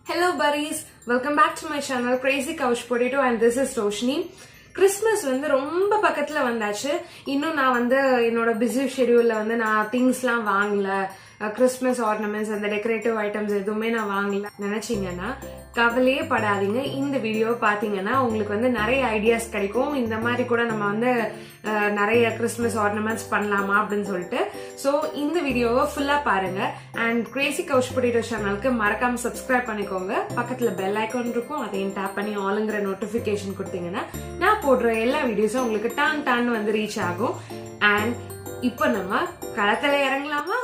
Hello buddies, welcome back to my channel Crazy Couch Potato and this is Roshni. Christmas வந்து ரொம்ப பக்கத்துல வந்தாச்சு. இன்னும் நான் வந்து என்னோட பிஸி ஷெட்யூல்ல வந்து நான் திங்ஸ்லாம் வாங்கல. கிறிஸ்மஸ் ஆர்னமெண்ட்ஸ் அந்த டெக்கரேட்டிவ் ஐட்டம்ஸ் எதுவுமே நான் வாங்கல நினைச்சீங்கன்னா கவலையே படாதீங்க. இந்த வீடியோ பாத்தீங்கன்னா உங்களுக்கு வந்து நிறைய ஐடியாஸ் கிடைக்கும். இந்த மாதிரி கூட நம்ம வந்து நிறைய கிறிஸ்மஸ் ஆர்னமெண்ட்ஸ் பண்ணலாமா அப்படின்னு சொல்லிட்டு. ஸோ இந்த வீடியோவை ஃபுல்லா பாருங்க அண்ட் கிரேசி கவுச் பொட்டேட்டோ சேனலுக்கு மறக்காம சப்ஸ்கிரைப் பண்ணிக்கோங்க. பக்கத்துல பெல் ஐக்கான் இருக்கும், அதையும் டேப் பண்ணி ஆளுங்கிற நோட்டிபிகேஷன் கொடுத்தீங்கன்னா நான் போடுற எல்லா வீடியோஸும் உங்களுக்கு டான் வந்து ரீச் ஆகும். அண்ட் இப்போ நம்ம களத்துல இறங்கலாமா?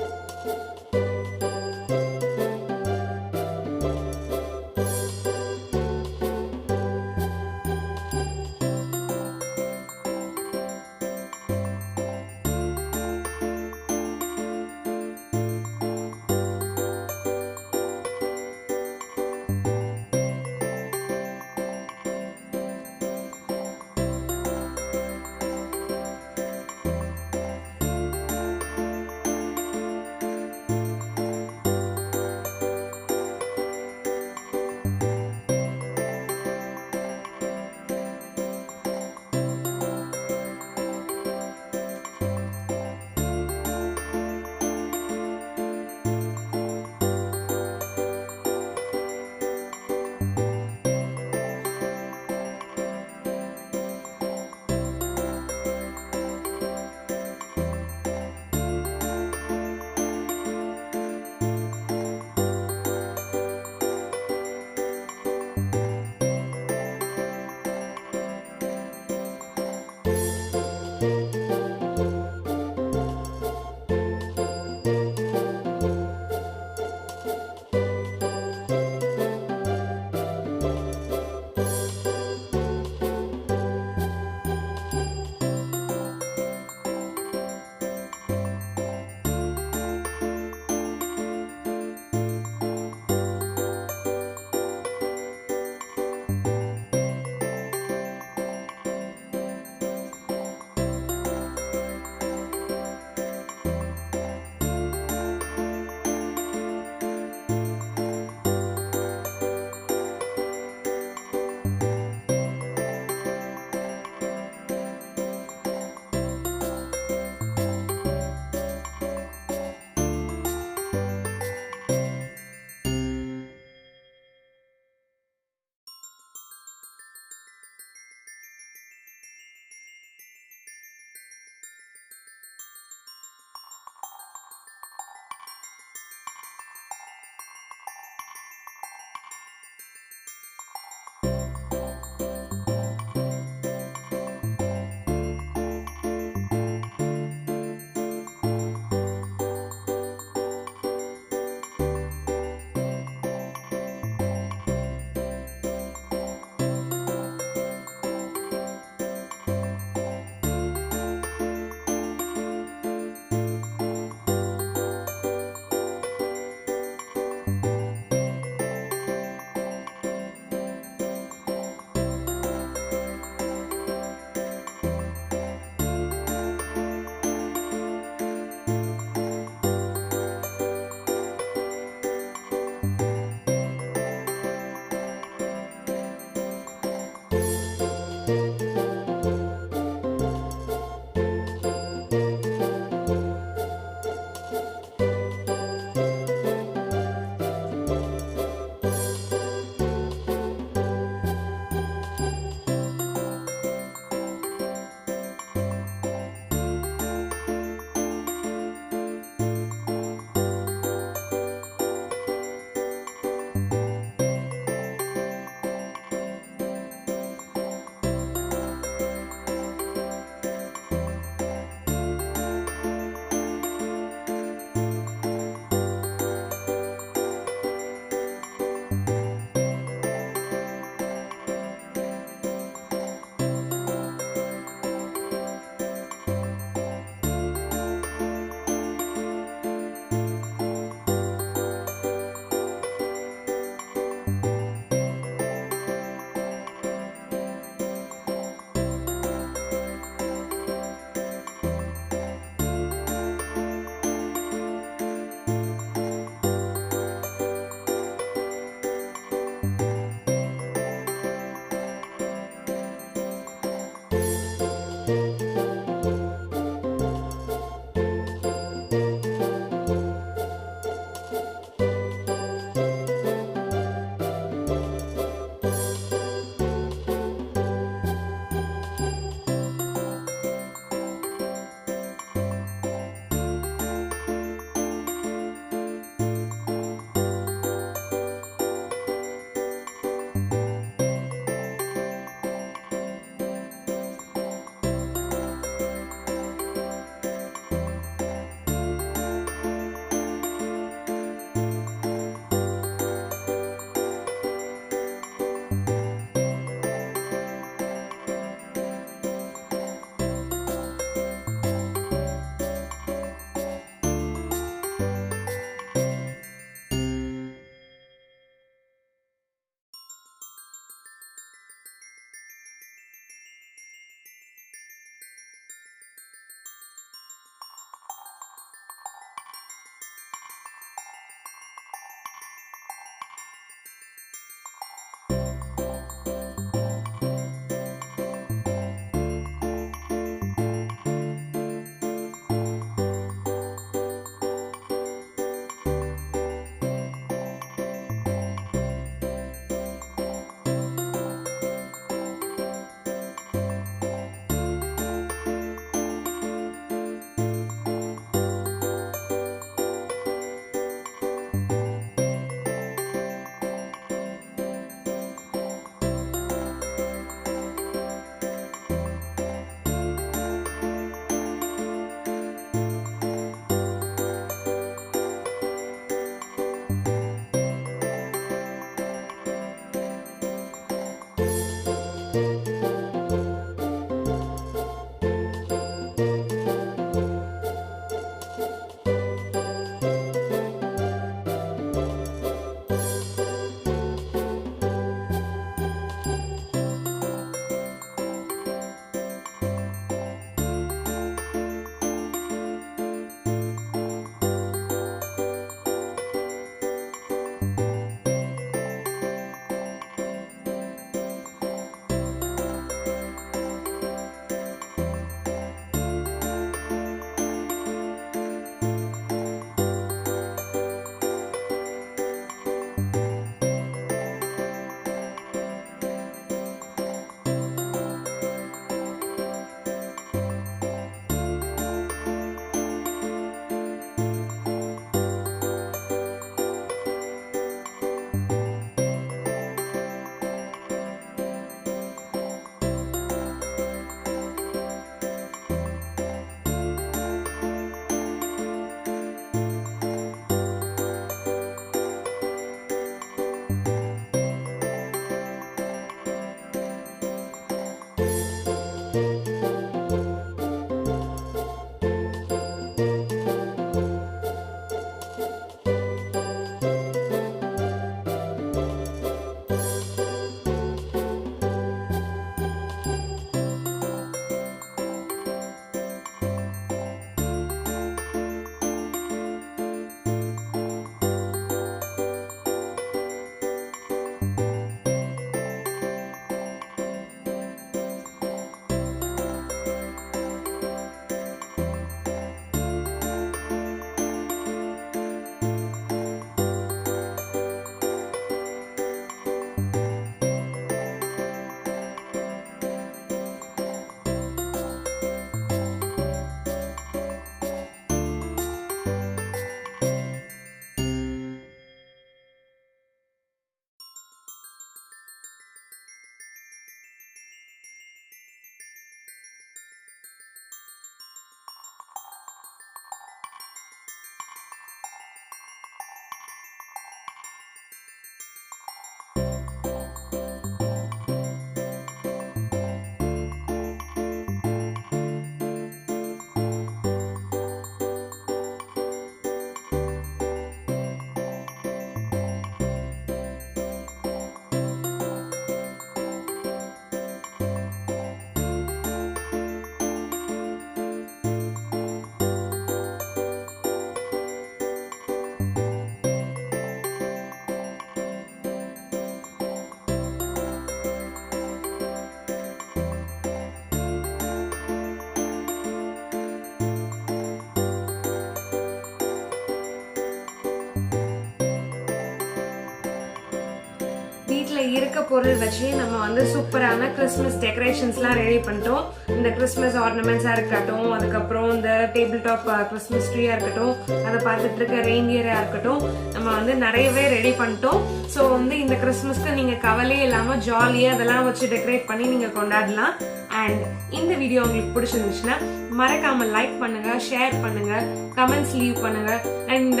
பொருள் வச்சு நம்ம வந்து சூப்பரான கிறிஸ்மஸ் டெக்கரேஷன்ஸ்லாம் ரெடி பண்ணிட்டோம். இந்த கிறிஸ்மஸ் ஆர்னமெண்ட்ஸா இருக்கட்டும், அதுக்கப்புறம் இந்த டேபிள் டாப் கிறிஸ்மஸ் ட்ரீயா இருக்கட்டும், அதை பார்த்துட்டு இருக்க ரெயின்டியரா இருக்கட்டும், நம்ம வந்து நிறையவே ரெடி பண்ணிட்டோம். ஸோ வந்து இந்த கிறிஸ்மஸ்க்கு நீங்க கவலையே இல்லாம ஜாலியா அதெல்லாம் வச்சு டெக்கரேட் பண்ணி நீங்க கொண்டாடலாம். அண்ட் இந்த வீடியோ உங்களுக்கு பிடிச்சிருந்துச்சுன்னா மறக்காம லைக் பண்ணுங்க, ஷேர் பண்ணுங்க, கமெண்ட்ஸ் லீவ் பண்ணுங்க. அண்ட்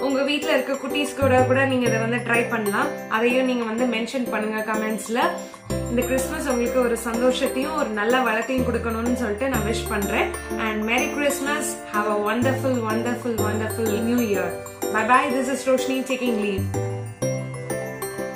உங்க வீட்டில் இருக்க குட்டீஸ் கூட நீங்க இதை வந்து ட்ரை பண்ணலாம். அதையும் நீங்க வந்து மென்ஷன் பண்ணுங்க கமெண்ட்ஸ்ல. இந்த கிறிஸ்மஸ் உங்களுக்கு ஒரு சந்தோஷத்தையும் ஒரு நல்ல வளத்தையும் கொடுக்கணும்னு சொல்லிட்டு நான் விஷ் பண்றேன். And merry Christmas, have a wonderful wonderful wonderful new year. Bye bye, this is Roshni taking leave.